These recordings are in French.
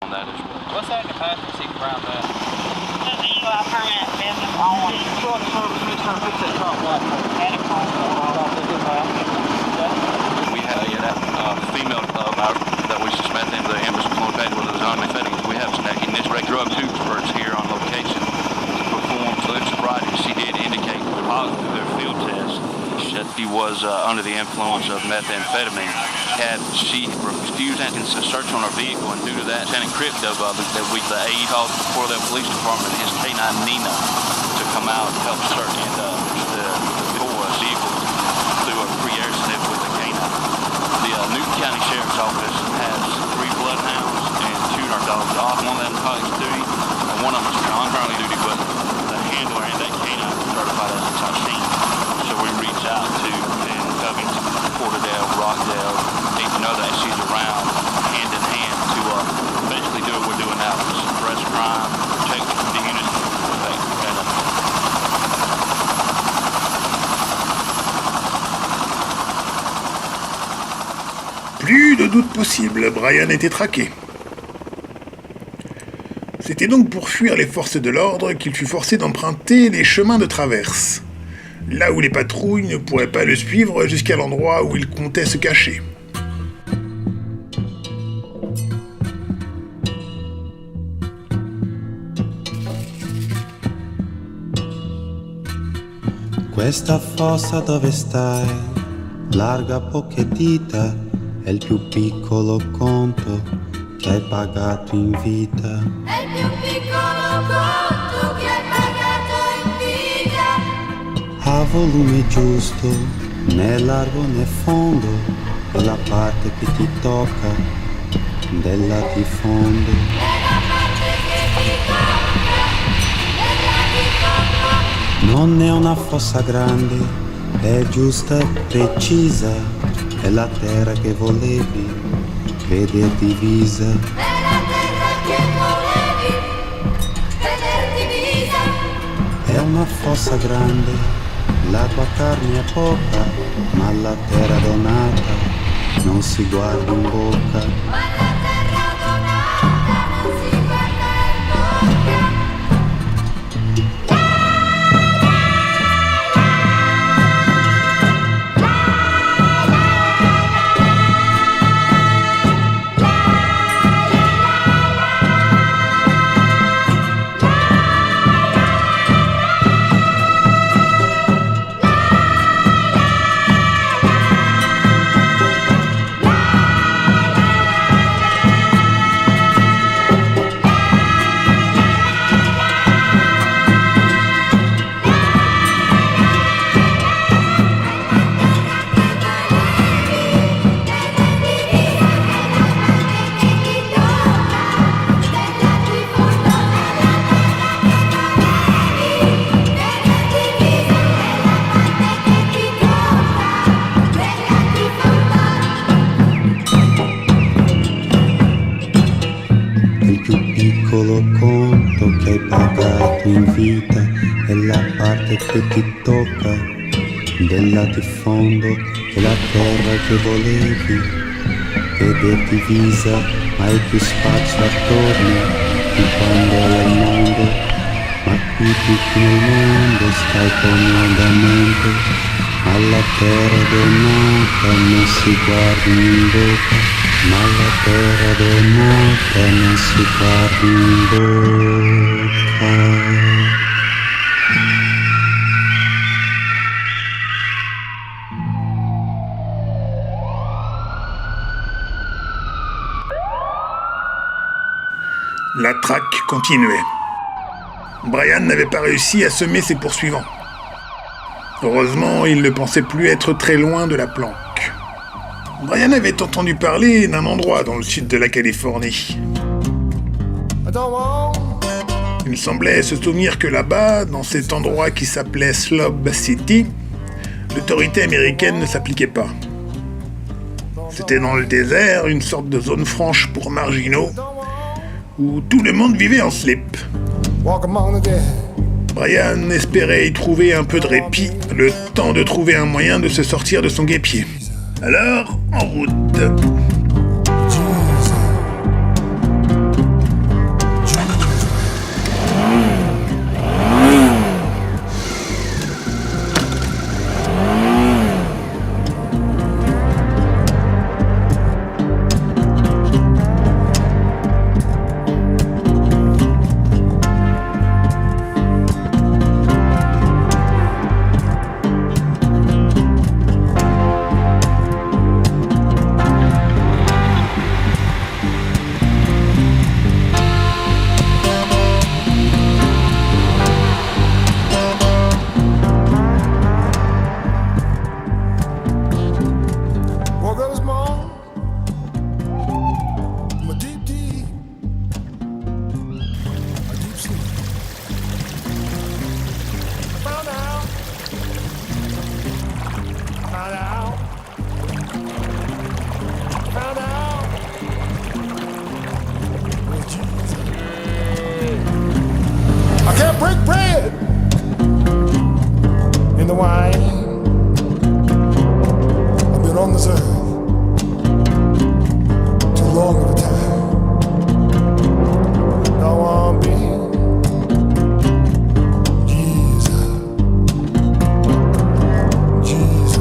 On that as well. What's that capacity around that? The Eli permit business only. Short service, who's trying to fix that truck? What? Medical. We had that female that we suspended into the ambulance communicated with us on amphetamines. We have snacking this drug experts here on location to perform sleep sobriety. She did indicate positive to their field test that she was under the influence of methamphetamine. She refused to search on her vehicle, and due to that, Lieutenant Crypto, the aide called the Cordell Police Department, his canine Nina, to come out and help search the vehicle through a free air sniff with the canine. The Newton County Sheriff's Office has 3 bloodhounds and 2 of our dogs off. One of them colleagues duty, and one of them is on currently duty, but the handler and that canine is certified as a Tarsine. So we reach out to Covington, Porterdale, Rockdale, need to know that she's around hand in hand to basically do what we're doing now, suppress crime, protect the unit, Plus de doute possible, Brian était traqué. C'était donc pour fuir les forces de l'ordre qu'il fut forcé d'emprunter les chemins de traverse, là où les patrouilles ne pourraient pas le suivre jusqu'à l'endroit où il comptait se cacher. Questa fossa dove stai, larga poche dita, è il più piccolo conto che hai pagato in vita. È il più piccolo conto che hai pagato in vita. A volume giusto, né largo né fondo, è la parte che ti tocca del latifondo. Non è una fossa grande, è giusta e precisa, è la terra che volevi veder divisa. È la terra che volevi veder divisa. È una fossa grande, la tua carne è poca, ma la terra donata non si guarda in bocca. Ma la terra donata non si guarda in bocca. In vita è la parte che ti tocca del latifondo, è la terra che volevi veder divisa, ma hai più spazio attorno di quando è al mondo, ma qui tutti nel mondo stai comodamente, alla terra donata non si guardi in bocca, ma alla terra donata non si guardi in bocca. La traque continuait. Brian n'avait pas réussi à semer ses poursuivants. Heureusement, il ne pensait plus être très loin de la planque. Brian avait entendu parler d'un endroit dans le sud de la Californie. Il semblait se souvenir que là-bas, dans cet endroit qui s'appelait Slob City, l'autorité américaine ne s'appliquait pas. C'était dans le désert, une sorte de zone franche pour marginaux, où tout le monde vivait en slip. Brian espérait y trouver un peu de répit, le temps de trouver un moyen de se sortir de son guêpier. Alors, en route. break bread in the wine. I've been on this earth too long of a time. Now I'm being Jesus, Jesus, Jesus.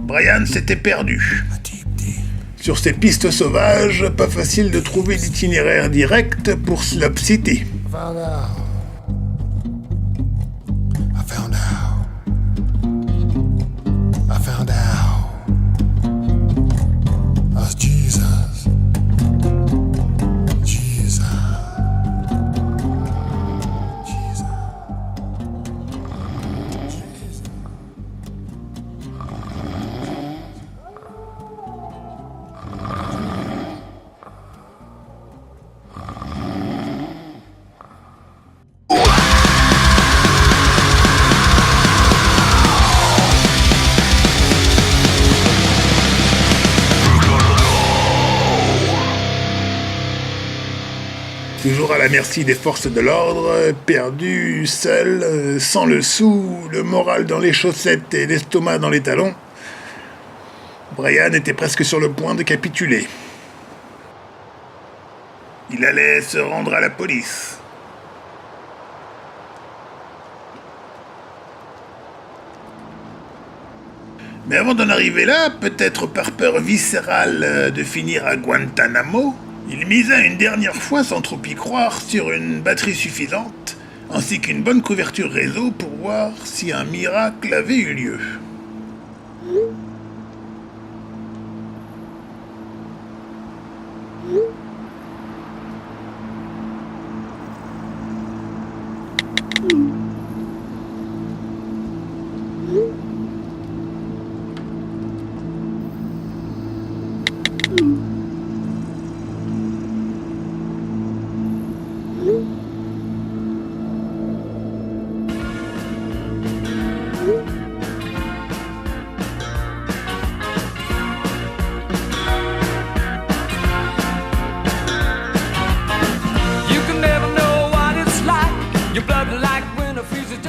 Brian s'était perdu. Sur ces pistes sauvages, pas facile de trouver l'itinéraire direct pour Slob City. Found out. I found out. I found out. I was Jesus. Jesus. Jesus. Toujours à la merci des forces de l'ordre, perdu, seul, sans le sou, le moral dans les chaussettes et l'estomac dans les talons, Brian était presque sur le point de capituler. Il allait se rendre à la police. Mais avant d'en arriver là, peut-être par peur viscérale de finir à Guantanamo, il misa une dernière fois sans trop y croire sur une batterie suffisante, ainsi qu'une bonne couverture réseau pour voir si un miracle avait eu lieu.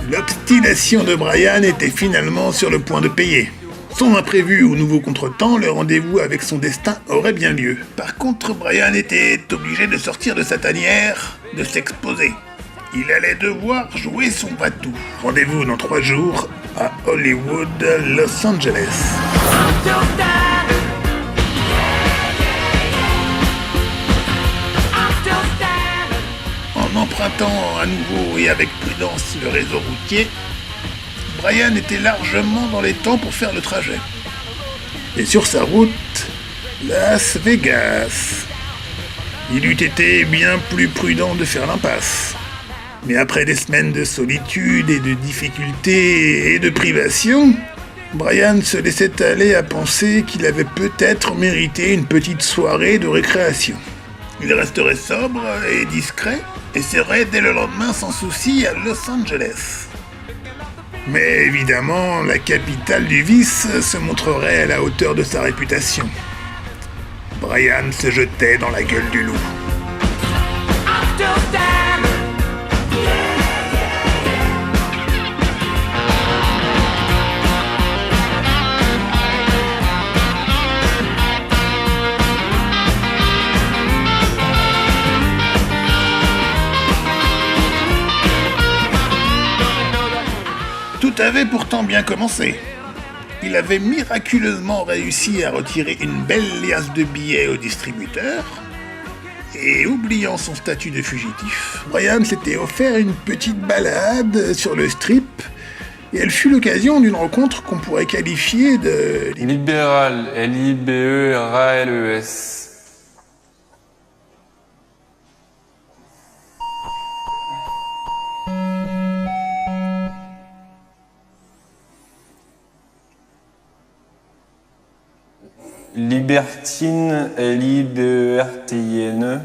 L'obstination de Brian était finalement sur le point de payer. Sans imprévu ou nouveau contretemps, le rendez-vous avec son destin aurait bien lieu. Par contre, Brian était obligé de sortir de sa tanière, de s'exposer. Il allait devoir jouer son va-tout. Rendez-vous dans 3 jours à Hollywood, Los Angeles. En empruntant à nouveau et avec prudence le réseau routier, Brian était largement dans les temps pour faire le trajet. Et sur sa route, Las Vegas. Il eût été bien plus prudent de faire l'impasse. Mais après des semaines de solitude et de difficultés et de privation, Brian se laissait aller à penser qu'il avait peut-être mérité une petite soirée de récréation. Il resterait sobre et discret et serait dès le lendemain sans souci à Los Angeles. Mais évidemment, la capitale du vice se montrerait à la hauteur de sa réputation. Brian se jetait dans la gueule du loup. Tout avait pourtant bien commencé. il avait miraculeusement réussi à retirer une belle liasse de billets au distributeur, et oubliant son statut de fugitif, Brian s'était offert une petite balade sur le strip, et elle fut l'occasion d'une rencontre qu'on pourrait qualifier de... Libéral, L-I-B-E-R-A-L-E-S. Libertine, L-I-B-E-R-T-I-N-E.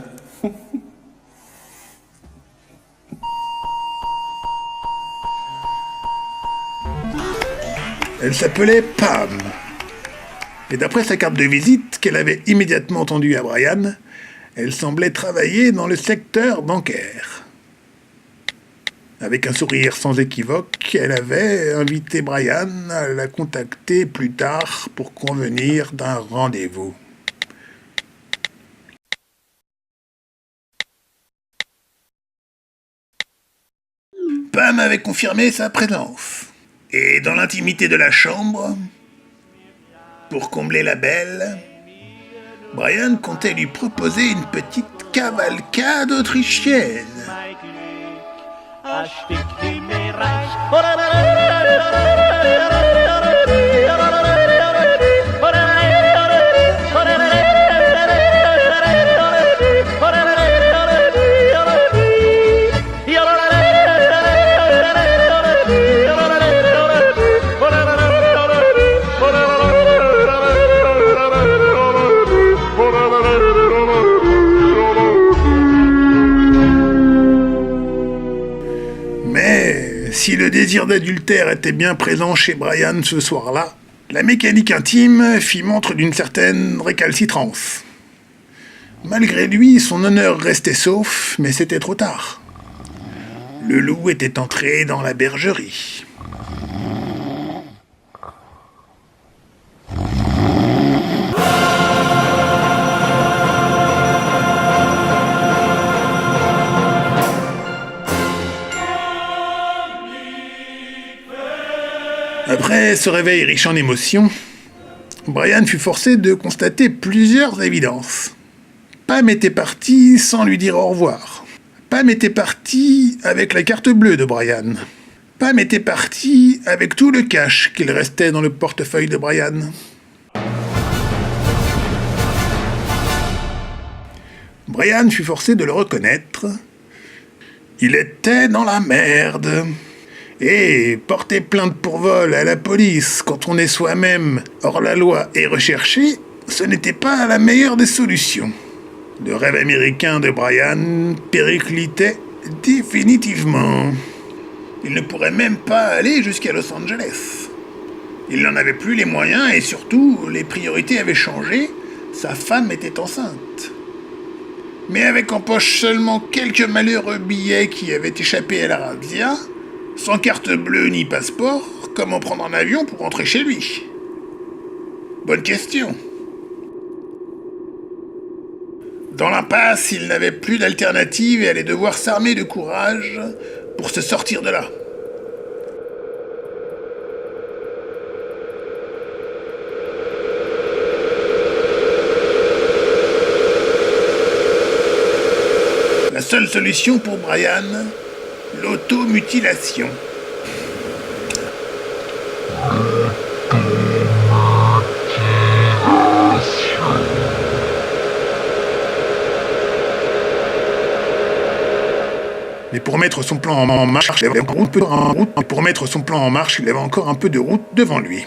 Elle s'appelait Pam. Et d'après sa carte de visite, qu'elle avait immédiatement tendue à Brian, elle semblait travailler dans le secteur bancaire. Avec un sourire sans équivoque, elle avait invité Brian à la contacter plus tard pour convenir d'un rendez-vous. Pam avait confirmé sa présence. Et dans l'intimité de la chambre, pour combler la belle, Brian comptait lui proposer une petite cavalcade autrichienne. Si le désir d'adultère était bien présent chez Brian ce soir-là, la mécanique intime fit montre d'une certaine récalcitrance. Malgré lui, son honneur restait sauf, mais c'était trop tard. Le loup était entré dans la bergerie. Après ce réveil riche en émotions, Brian fut forcé de constater plusieurs évidences. Pam était partie sans lui dire au revoir. Pam était partie avec la carte bleue de Brian. Pam était partie avec tout le cash qu'il restait dans le portefeuille de Brian. Brian fut forcé de le reconnaître. Il était dans la merde. Et porter plainte pour vol à la police quand on est soi-même hors la loi et recherché, ce n'était pas la meilleure des solutions. Le rêve américain de Brian périclitait définitivement. Il ne pourrait même pas aller jusqu'à Los Angeles. Il n'en avait plus les moyens et surtout, les priorités avaient changé, sa femme était enceinte. Mais avec en poche seulement quelques malheureux billets qui avaient échappé à la razzia, sans carte bleue ni passeport, comment prendre un avion pour rentrer chez lui? Bonne question. Dans l'impasse, il n'avait plus d'alternative et allait devoir s'armer de courage pour se sortir de là. La seule solution pour Brian, l'automutilation. Mais pour mettre son plan en marche, il avait encore un peu de route devant lui.